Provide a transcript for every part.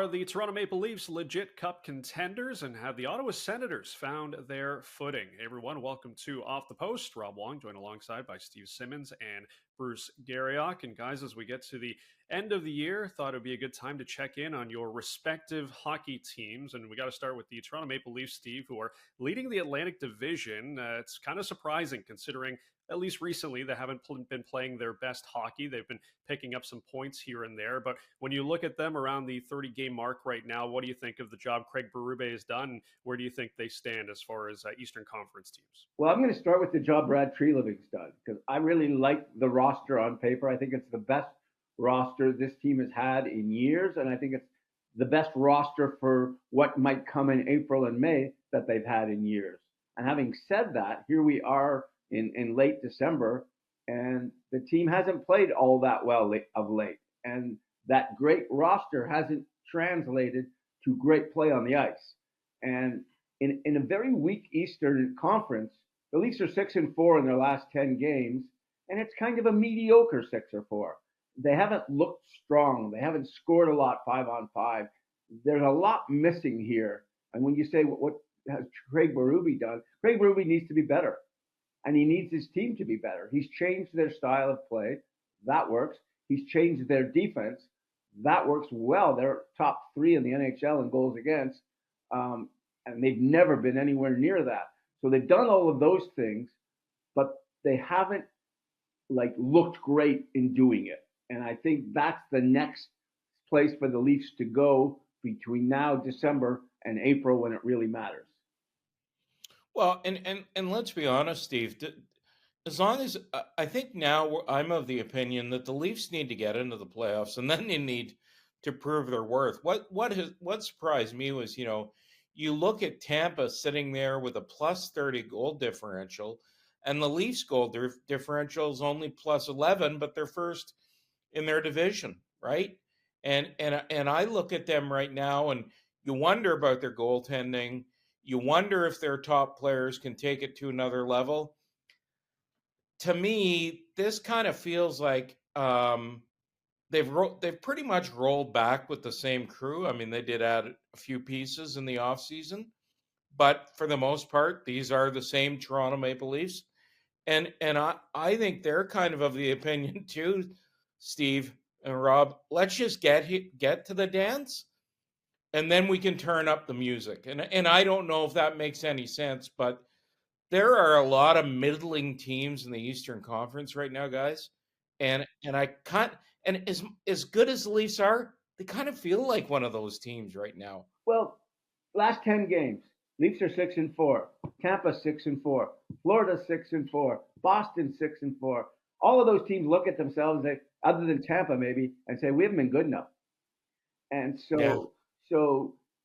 Are the Toronto Maple Leafs legit cup contenders, and have the Ottawa Senators found their footing? Hey everyone, welcome to Off the Post. Rob Wong, joined alongside by Steve Simmons and Bruce Garrioch. And guys, as we get to the end of the year, thought it would be a good time to check in on your respective hockey teams. And we got to start with the Toronto Maple Leafs, Steve, who are leading the Atlantic Division. It's kind of surprising considering, at least recently, they haven't been playing their best hockey. They've been picking up some points here and there. But when you look at them around the 30-game mark right now, what do you think of the job Craig Berube has done? Where do you think they stand as far as Eastern Conference teams? Well, I'm going to start with the job Brad Treliving's done because I really like the roster on paper. I think it's the best roster this team has had in years, and I think it's the best roster for what might come in April and May that they've had in years. And having said that, here we are in late December, and the team hasn't played all that well of late. And that great roster hasn't translated to great play on the ice. And in a very weak Eastern Conference, the Leafs are 6-4 in their last 10 games, and it's kind of a mediocre 6-4. They haven't looked strong. They haven't scored a lot 5-on-5. There's a lot missing here. And when you say what has Craig Berube done, Craig Berube needs to be better. And he needs his team to be better. He's changed their style of play. That works. He's changed their defense. That works well. They're top 3 in the NHL in goals against, and they've never been anywhere near that. So they've done all of those things, but they haven't looked great in doing it. And I think that's the next place for the Leafs to go between now, December, and April when it really matters. Well, and let's be honest, Steve. As long as I think now I'm of the opinion that the Leafs need to get into the playoffs, and then they need to prove their worth. What surprised me was, you look at Tampa sitting there with a +30 goal differential, and the Leafs goal differential is only +11, but they're first in their division, right? And I look at them right now, and you wonder about their goaltending. You wonder if their top players can take it to another level. To me, this kind of feels like they've pretty much rolled back with the same crew. I mean, they did add a few pieces in the offseason, but for the most part, these are the same Toronto Maple Leafs. And I think they're kind of the opinion too, Steve and Rob. Let's just get to the dance, and then we can turn up the music. And I don't know if that makes any sense, but there are a lot of middling teams in the Eastern Conference right now, guys. And I can't. And as good as the Leafs are, they kind of feel like one of those teams right now. Well, last 10 games, Leafs are 6-4, Tampa 6-4, Florida 6-4, Boston 6-4. All of those teams look at themselves, other than Tampa maybe, and say we haven't been good enough. And so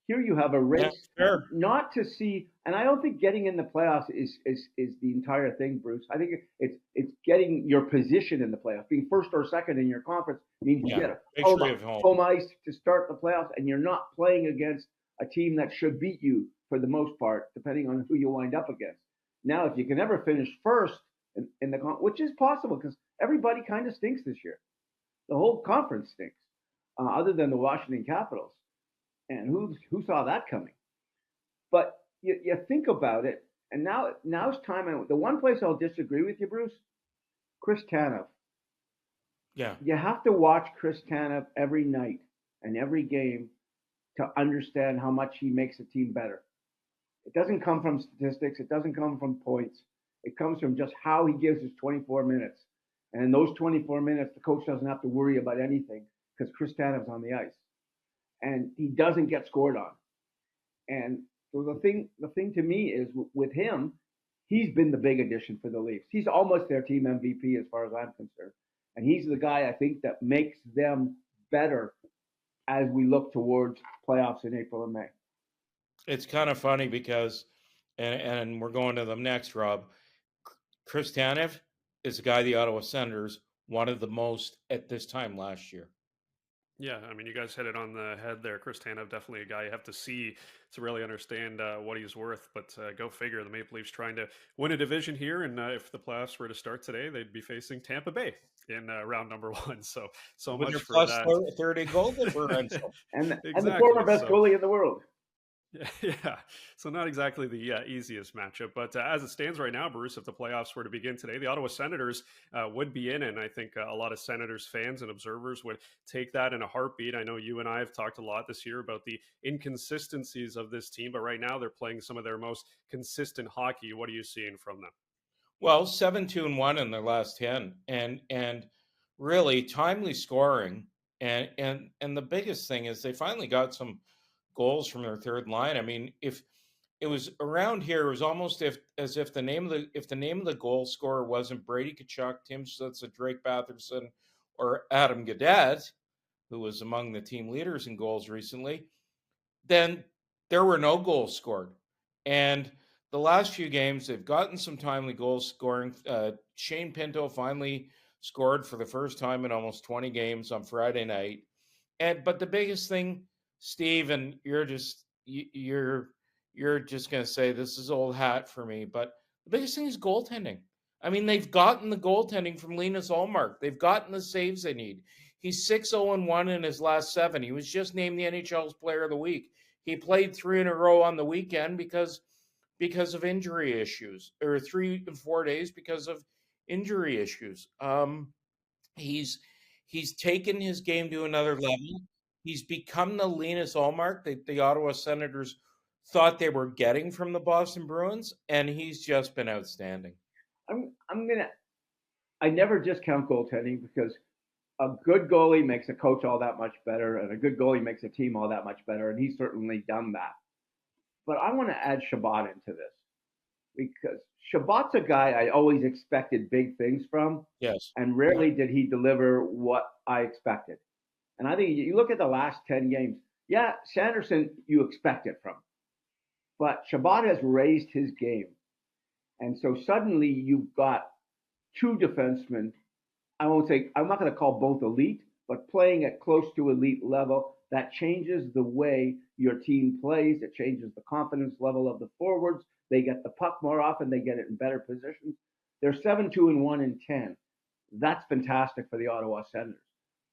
here you have a race, not to see, and I don't think getting in the playoffs is the entire thing, Bruce. I think it's getting your position in the playoffs. Being first or second in your conference means you get home ice to start the playoffs, and you're not playing against a team that should beat you for the most part, depending on who you wind up against. Now, if you can ever finish first in the which is possible because everybody kind of stinks this year. The whole conference stinks, other than the Washington Capitals. And who saw that coming? But you think about it, and now's time. And the one place I'll disagree with you, Bruce, Chris Tanev. Yeah. You have to watch Chris Tanev every night and every game to understand how much he makes a team better. It doesn't come from statistics. It doesn't come from points. It comes from just how he gives his 24 minutes. And in those 24 minutes, the coach doesn't have to worry about anything because Chris Tanev's on the ice. And he doesn't get scored on. And so the thing to me is with him, he's been the big addition for the Leafs. He's almost their team MVP as far as I'm concerned. And he's the guy I think that makes them better as we look towards playoffs in April and May. It's kind of funny because, and we're going to them next, Rob. Chris Tanev is a guy the Ottawa Senators wanted the most at this time last year. Yeah, I mean, you guys hit it on the head there. Chris Tanev, definitely a guy you have to see to really understand what he's worth. But go figure, the Maple Leafs trying to win a division here. And if the playoffs were to start today, they'd be facing Tampa Bay in round number 1. So With their much for plus that. 30 goal differential. And the former Exactly. best So goalie in the world. yeah, so not exactly the easiest matchup, but as it stands right now, Bruce, if the playoffs were to begin today, the Ottawa Senators would be in, and I think a lot of Senators fans and observers would take that in a heartbeat. I know you and I have talked a lot this year about the inconsistencies of this team, but right now they're playing some of their most consistent hockey. What are you seeing from them? Well, 7-2-1 in their last 10, and really timely scoring, and the biggest thing is they finally got some goals from their third line. I mean, if it was around here, it was almost as if the name of the goal scorer wasn't Brady Tkachuk, Tim Stützle, Drake Batherson, or Adam Gaudette, who was among the team leaders in goals recently, then there were no goals scored. And the last few games, they've gotten some timely goal scoring. Shane Pinto finally scored for the first time in almost 20 games on Friday night. But the biggest thing, Steve, and you're just going to say this is old hat for me, but the biggest thing is goaltending. I mean, they've gotten the goaltending from Linus Ullmark. They've gotten the saves they need. He's 6-0-1 in his last 7. He was just named the NHL's Player of the Week. He played 3 in a row on the weekend because of injury issues, or 3 and 4 days because of injury issues. He's taken his game to another level. He's become the Linus Ullmark that the Ottawa Senators thought they were getting from the Boston Bruins, and he's just been outstanding. I never discount goaltending because a good goalie makes a coach all that much better, and a good goalie makes a team all that much better, and he's certainly done that. But I want to add Shabbat into this because Shabbat's a guy I always expected big things from. Yes. And rarely did he deliver what I expected. And I think you look at the last 10 games, yeah, Sanderson, you expect it from. But Shabbat has raised his game. And so suddenly you've got 2 defensemen. I'm not going to call both elite, but playing at close to elite level. That changes the way your team plays. It changes the confidence level of the forwards. They get the puck more often. They get it in better positions. They're 7-2-1 in 10. That's fantastic for the Ottawa Senators.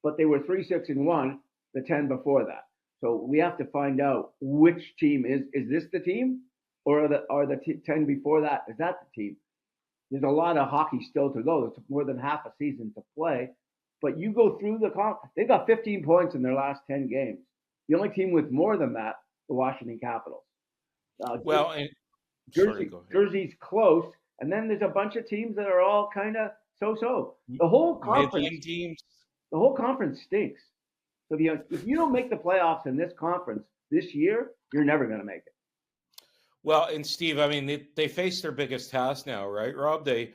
But they were 3-6-1 the 10 before that. So we have to find out which team is this the team, or are the 10 before that, is that the team? There's a lot of hockey still to go. It's more than half a season to play. But you go through they got 15 points in their last 10 games. The only team with more than that, the Washington Capitals. Jersey's close, and then there's a bunch of teams that are all kind of so-so. The whole conference stinks. So if you don't make the playoffs in this conference this year, you're never going to make it. Well, and Steve, I mean, they face their biggest task now, right, Rob? They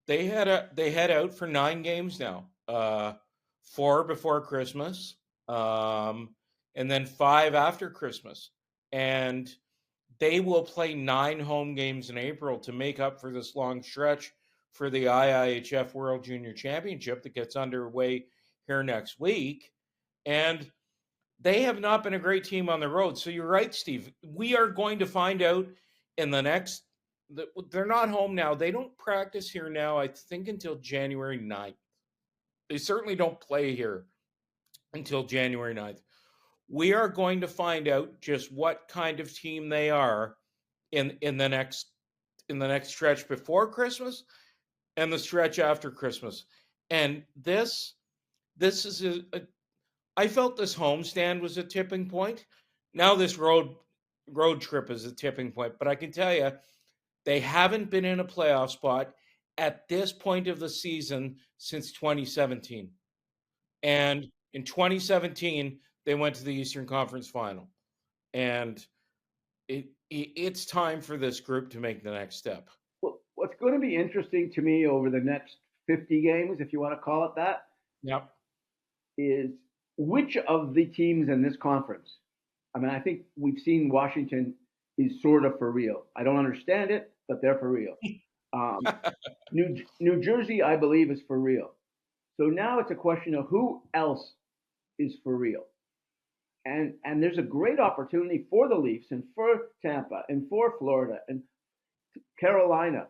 head out for 9 games now, 4 before Christmas, and then 5 after Christmas, and they will play 9 home games in April to make up for this long stretch for the IIHF World Junior Championship that gets underway here next week. And they have not been a great team on the road. So you're right, Steve. We are going to find out in the next – they're not home now. They don't practice here now, I think, until January 9th. They certainly don't play here until January 9th. We are going to find out just what kind of team they are in the next stretch before Christmas and the stretch after Christmas. And this is I felt this homestand was a tipping point. Now this road trip is a tipping point, but I can tell you they haven't been in a playoff spot at this point of the season since 2017. And in 2017, they went to the Eastern Conference Final. And it's time for this group to make the next step. Well, what's going to be interesting to me over the next 50 games, if you want to call it that, yep, is which of the teams in this conference. I mean, I think we've seen Washington is sort of for real. I don't understand it, but they're for real. New Jersey, I believe, is for real. So now it's a question of who else is for real. And there's a great opportunity for the Leafs and for Tampa and for Florida and Carolina,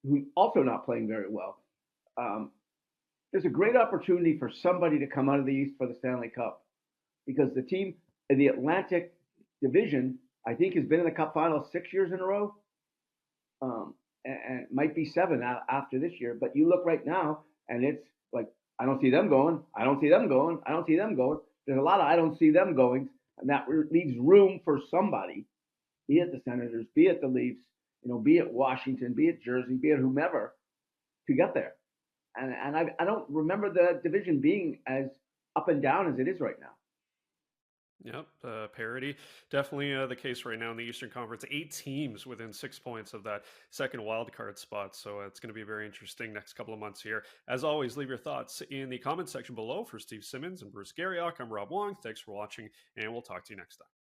who also not playing very well. there's a great opportunity for somebody to come out of the East for the Stanley Cup, because the team in the Atlantic Division, I think, has been in the Cup Final 6 years in a row, and it might be 7 after this year. But you look right now, and it's like, I don't see them going. I don't see them going. I don't see them going. There's a lot of I don't see them going, and that leaves room for somebody, be it the Senators, be it the Leafs, be it Washington, be it Jersey, be it whomever, to get there. And I don't remember the division being as up and down as it is right now. Yep, parity. Definitely the case right now in the Eastern Conference. 8 teams within 6 points of that second wild card spot. So it's going to be very interesting next couple of months here. As always, leave your thoughts in the comment section below. For Steve Simmons and Bruce Garrioch, I'm Rob Wong. Thanks for watching, and we'll talk to you next time.